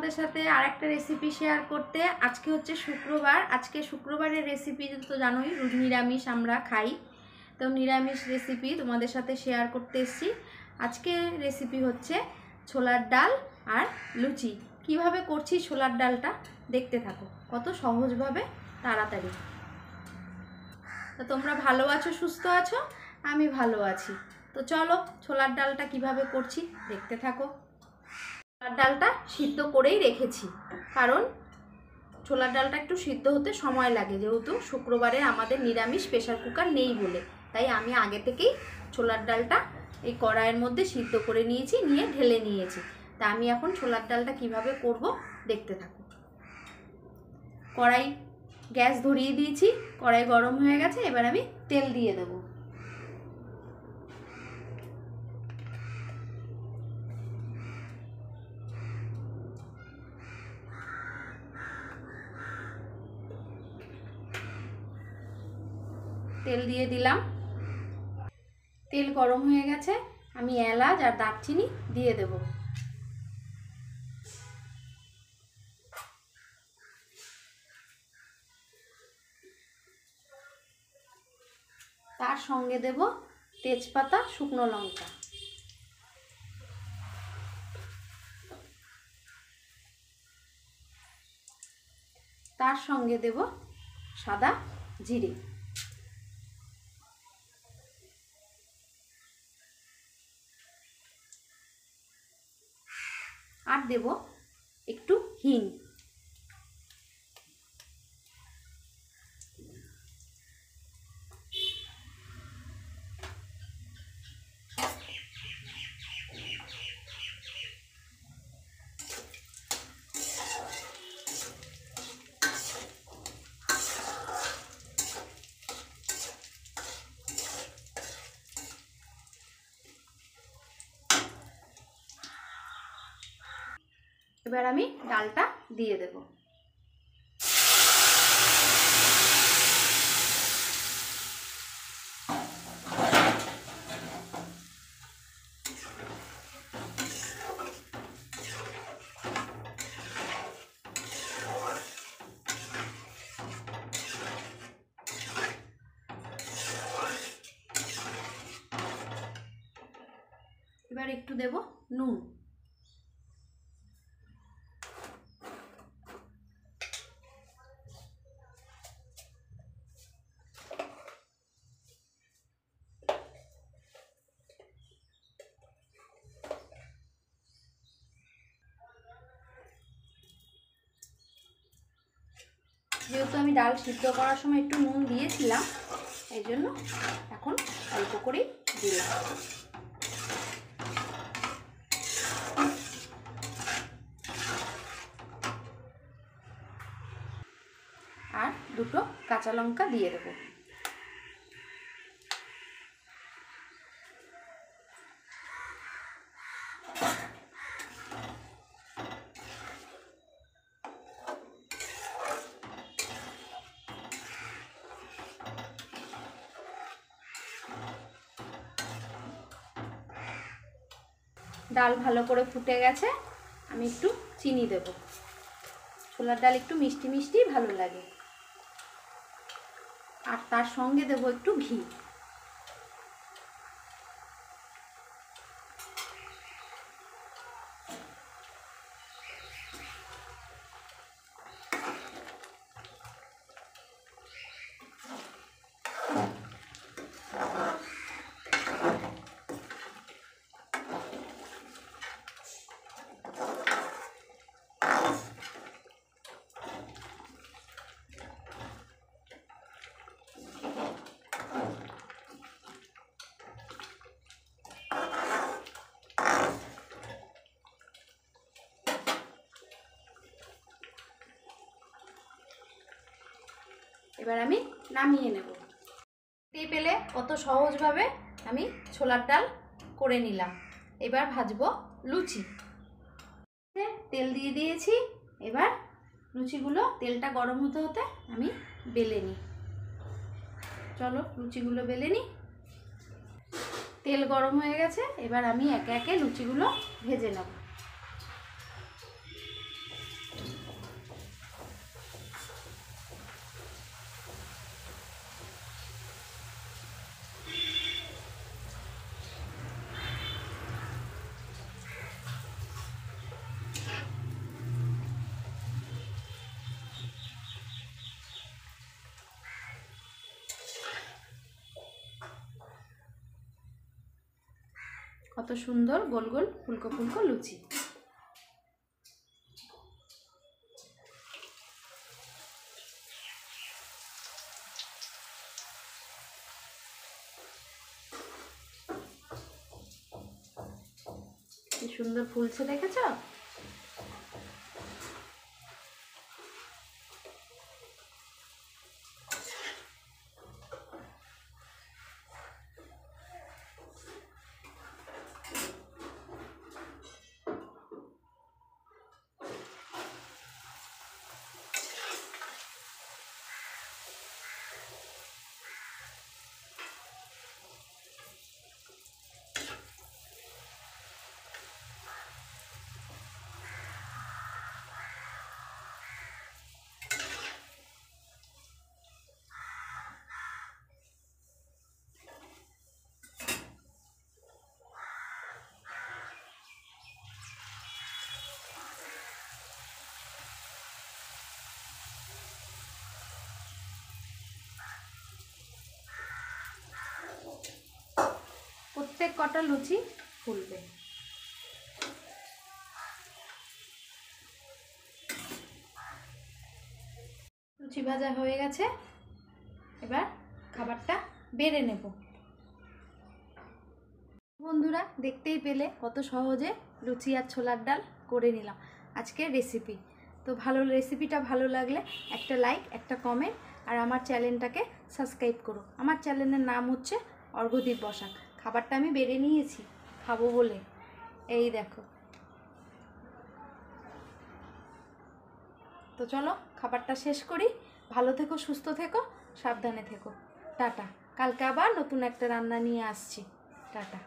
তোমাদের সাথে আরেকটা রেসিপি শেয়ার করতে। আজকে হচ্ছে শুক্রবার। আজকে শুক্রবারের রেসিপি তো জানোই, নিরামিষ আমরা খাই, তো নিরামিষ রেসিপি তোমাদের সাথে শেয়ার করতে এসেছি। আজকে রেসিপি হচ্ছে ছোলার ডাল আর লুচি। কিভাবে করছি ছোলার ডালটা দেখতে থাকো, কত সহজভাবে তাড়াতাড়ি। তো তোমরা ভালো আছো, সুস্থ আছো? আমি ভালো আছি। তো চলো ছোলার ডালটা কিভাবে করছি দেখতে থাকো। ছোলার ডালটা সিদ্ধ করেই রেখেছি, কারণ ছোলার ডালটা একটু সিদ্ধ হতে সময় লাগে, যেহেতু শুক্রবারে আমাদের নিরামিষ প্রেসার কুকার নেই বলে। তাই আমি আগে থেকেই ছোলার ডালটা এই কড়াইয়ের মধ্যে সিদ্ধ করে নিয়েছি, নিয়ে ঢেলে নিয়েছি। তা আমি এখন ছোলার ডালটা কিভাবে করব দেখতে থাকো। কড়াই গ্যাস ধরিয়ে দিয়েছি, কড়াই গরম হয়ে গেছে। এবার আমি তেল দিয়ে দেবো। তেল দিয়ে দিলাম। তেল গরম হয়ে গেছে, আমি এলাচ আর দারচিনি দিয়ে দেব। তার সঙ্গে দেব তেজপাতা, শুকনো লঙ্কা। তার সঙ্গে দেব সাদা জিরে। আর দেব একটু হিং। এবার আমি ডালটা দিয়ে দেব। এবার একটু দেব নুন। যেহেতু আমি ডাল সিদ্ধ করার সময় একটু নুন দিয়েছিলাম, এই জন্য এখন অল্প করেই দিলাম। আর দুটো কাঁচা লঙ্কা দিয়ে দেবো। ডাল ভালো করে ফুটে গেছে, আমি একটু চিনি দেব। ছোলার ডাল একটু মিষ্টি মিষ্টি ভালো লাগে। আর তার সঙ্গে দেব একটু ঘি। এবার আমি নামিয়ে নেব। দেখতেই পেলে কত সহজভাবে আমি ছোলার ডাল করে নিলাম। এবার ভাজবো লুচি। তেল দিয়ে দিয়েছি, এবার লুচিগুলো তেলটা গরম হতে হতে আমি বেলে নিই। চলো লুচিগুলো বেলে নিই। তেল গরম হয়ে গেছে, এবার আমি একে একে লুচিগুলো ভেজে নেব। কত সুন্দর গোল গোল ফুলকো ফুলকো লুচি। কি সুন্দর ফুলছে দেখেছ? প্রত্যেক কটা লুচি ফুলবে। লুচি ভাজা হয়ে গেছে, এবার খাবারটা বেড়ে নেব। বন্ধুরা দেখতেই পেলে কত সহজে লুচি আর ছোলার ডাল করে নিলাম আজকের রেসিপি। তো রেসিপিটা ভালো লাগলে একটা লাইক, একটা কমেন্ট, আর আমার চ্যানেলটাকে সাবস্ক্রাইব করো। আমার চ্যানেলের নাম হচ্ছে অর্ঘ্যদীপ বসাক। খাবারটা আমি বেড়ে নিয়েছি খাবো বলে, এই দেখো। তো চলো খাবারটা শেষ করি। ভালো থেকো, সুস্থ থেকো, সাবধানে থেকো। টাটা। কালকে আবার নতুন একটা রান্না নিয়ে আসছি। টাটা।